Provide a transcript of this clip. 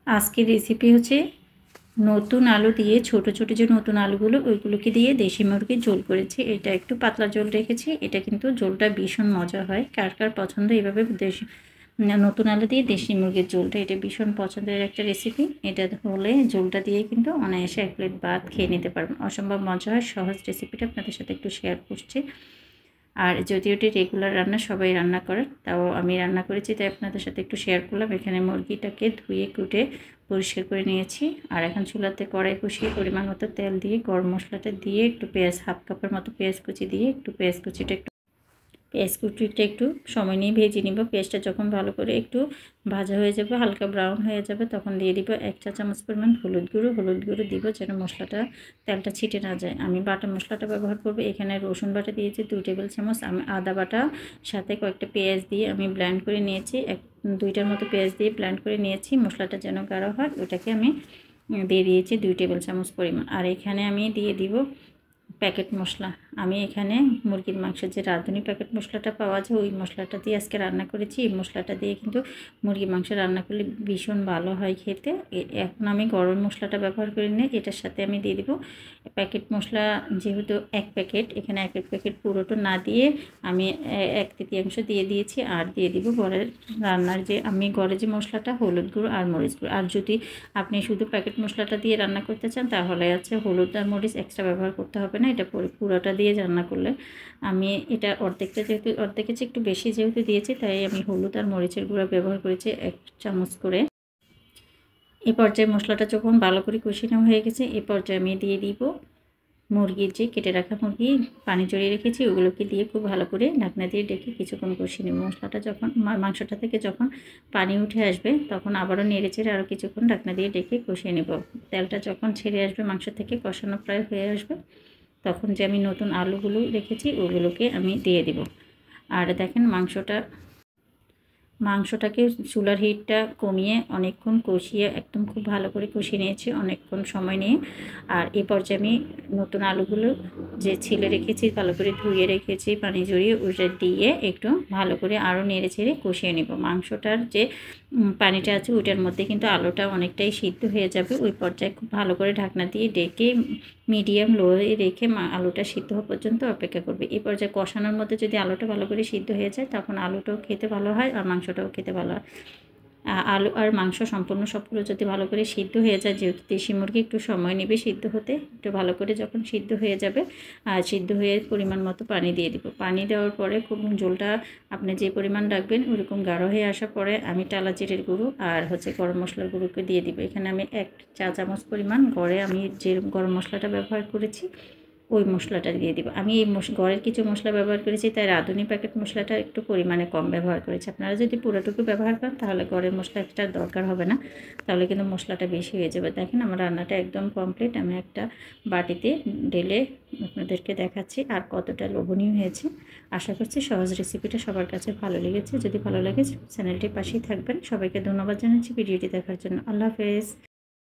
আজকের রেসিপি হচ্ছে নতুন আলু দিয়ে ছোট ছোট যে নতুন আলুগুলো ওইগুলোকে দিয়ে দেশি মুরগির ঝোল করেছি। এটা একটু পাতলা ঝোল রেখেছি। এটা কিন্তু ঝোলটা ভীষণ মজা হয়। কার কার পছন্দ এইভাবে দেশি নতুন আলু দিয়ে দেশি মুরগির ঝোলটা, এটা ভীষণ পছন্দের একটা রেসিপি। এটা হলে ঝোলটা দিয়ে কিন্তু অনায়াসে 1 প্লেট ভাত খেয়ে নিতে পারবেন। অসম্ভব মজা হয়। সহজ রেসিপিটা আপনাদের সাথে একটু শেয়ার করছি। আর যদিও এটি রেগুলার রান্না, সবাই রান্না করেন, তাও আমি রান্না করেছি তাই আপনাদের সাথে একটু শেয়ার করলাম। এখানে মুরগিটাকে ধুয়ে কুটে পরিষ্কার করে নিয়েছি। আর এখন চুলাতে কড়াই বসিয়ে পরিমাণ মতো তেল দিয়ে গরম মশলাটা দিয়ে একটু পেঁয়াজ, হাফ কাপের মতো পেঁয়াজ কুচি দিয়ে একটু পেঁয়াজ কুচিটা একটু সময় নিয়ে ভেজে নিব। পেঁয়াজটা যখন ভালো করে একটু ভাজা হয়ে যাবে, হালকা ব্রাউন হয়ে যাবে, তখন দিয়ে দিব 1 চা চামচ পরিমাণ হলুদ গুঁড়ো দিব যেন মশলাটা তেলটা ছিটে না যায়। আমি বাটা মশলাটা ব্যবহার করব। এখানে রসুন বাটা দিয়েছি 2 টেবিল চামচ। আমি আদা বাটা সাথে কয়েকটা পেঁয়াজ দিয়ে আমি ব্লেন্ড করে নিয়েছি। 2টার মতো পেঁয়াজ দিয়ে ব্লেন্ড করে নিয়েছি। মশলাটা যেন গাঢ় হয় ওটাকে আমি দিয়ে দিয়েছি 2 টেবিল চামচ পরিমাণ। আর এখানে আমি দিয়ে দিব প্যাকেট মশলা। আমি এখানে মুরগির মাংসের যে রাঁধুনি প্যাকেট মশলাটা পাওয়া যায় ওই মশলাটা দিয়ে আজকে রান্না করেছি। এই মশলাটা দিয়ে কিন্তু মুরগির মাংস রান্না করলে ভীষণ ভালো হয় খেতে। এখন আমি গরম মশলাটা ব্যবহার করি না, এটার সাথে আমি দিয়ে দিব প্যাকেট মশলা। যেহেতু 1 প্যাকেট, এখানে 1 প্যাকেট পুরোটা না দিয়ে আমি 1/3 দিয়ে দিয়েছি। আর দিয়ে দিব ঘরের রান্নার যে আমি ঘরে যে মশলাটা, হলুদ গুঁড়ো আর মরিচ গুঁড়ো। আর যদি আপনি শুধু প্যাকেট মশলাটা দিয়ে রান্না করতে চান তাহলে আছে হলুদ আর মরিচ এক্সট্রা ব্যবহার করতে হবে না। এটা পুরোটা দিয়ে রান্না করলে আমি এটা অর্ধেকটা যেহেতু অর্ধেকের চেয়ে একটু বেশি যেহেতু দিয়েছি তাই আমি হলুদ আর মরিচের গুঁড়া ব্যবহার করেছি 1 চামচ করে। এই পর্যায়ে মশলাটা যখন ভালো করে কষানো হয়ে গেছে, এই পর্যায়ে আমি দিয়ে দিব মুরগির যে কেটে রাখা মুরগি পানি জড়িয়ে রেখেছি ওগুলোকে দিয়ে খুব ভালো করে ঢাকনা দিয়ে ডেকে কিছুক্ষণ কষিয়ে নেব। মশলাটা যখন মাংসটা থেকে যখন পানি উঠে আসবে তখন আবারও নেড়ে চেড়ে আরও কিছুক্ষণ ঢাকনা দিয়ে ডেকে কষিয়ে নেব। তেলটা যখন ছেড়ে আসবে, মাংস থেকে কষানো প্রায় হয়ে আসবে, তখন যে আমি নতুন আলুগুলো রেখেছি ওগুলোকে আমি দিয়ে দেব। আর দেখেন মাংসটাকে চুলার হিটটা কমিয়ে অনেকক্ষণ কষিয়ে একদম খুব ভালো করে কষিয়ে নিয়েছি অনেকক্ষণ সময় নিয়ে। আর এই পর্যায়ে আমি নতুন আলুগুলো যে ছিলে রেখেছি, ভালো করে ধুয়ে রেখেছি পানি জড়িয়ে, ওটা দিয়ে একটু ভালো করে আরও নেড়ে চেড়ে কষিয়ে নেব। মাংসটার যে পানিটা আছে ওইটার মধ্যে কিন্তু আলুটা অনেকটাই সিদ্ধ হয়ে যাবে। ওই পর্যায়ে খুব ভালো করে ঢাকনা দিয়ে ডেকে মিডিয়াম লোয়ে রেখে আলুটা সিদ্ধ হওয়া পর্যন্ত অপেক্ষা করবে। এই পর্যায়ে কষানোর মধ্যে যদি আলুটা ভালো করে সিদ্ধ হয়ে যায় তখন আলুটাও খেতে ভালো হয় আর মাংসটাও খেতে ভালো হয়। আলু আর মাংস সম্পূর্ণ সবগুলো যদি ভালো করে সিদ্ধ হয়ে যায়, যেহেতু দেশি মুরগি একটু সময় নেবে সিদ্ধ হতে, একটু ভালো করে যখন সিদ্ধ হয়ে যাবে আর সিদ্ধ হয়ে পরিমাণ মতো পানি দিয়ে দিব। পানি দেওয়ার পরে খুব ঝোলটা আপনি যে পরিমাণ রাখবেন ওরকম গাঢ় হয়ে আসার পরে আমি টালা জিরের গুঁড়ো আর গরম মশলার গুঁড়োকে দিয়ে দিব। এখানে আমি 1 চা চামচ পরিমাণ ঘরে আমি যে গরম মশলাটা ব্যবহার করেছি ওই মশলাটা দিয়ে দিব। আমি এই ঘরের কিছু মশলা ব্যবহার করেছি তাই রাঁধুনি প্যাকেট মশলাটা একটু পরিমাণে কম ব্যবহার করেছি। আপনারা যদি পুরোটুকু ব্যবহার করেন তাহলে ঘরের মশলা এক্সট্রা দরকার হবে না, তাহলে কিন্তু মশলাটা বেশি হয়ে যাবে। দেখেন আমার রান্নাটা একদম কমপ্লিট। আমি একটা বাটিতে ঢেলে আপনাদেরকে দেখাচ্ছি আর কতটা লোভনীয় হয়েছে। আশা করছি সহজ রেসিপিটা সবার কাছে ভালো লেগেছে। যদি ভালো লাগে চ্যানেলটির পাশেই থাকবেন। সবাইকে ধন্যবাদ জানাচ্ছি ভিডিওটি দেখার জন্য। আল্লাহ হাফেজ।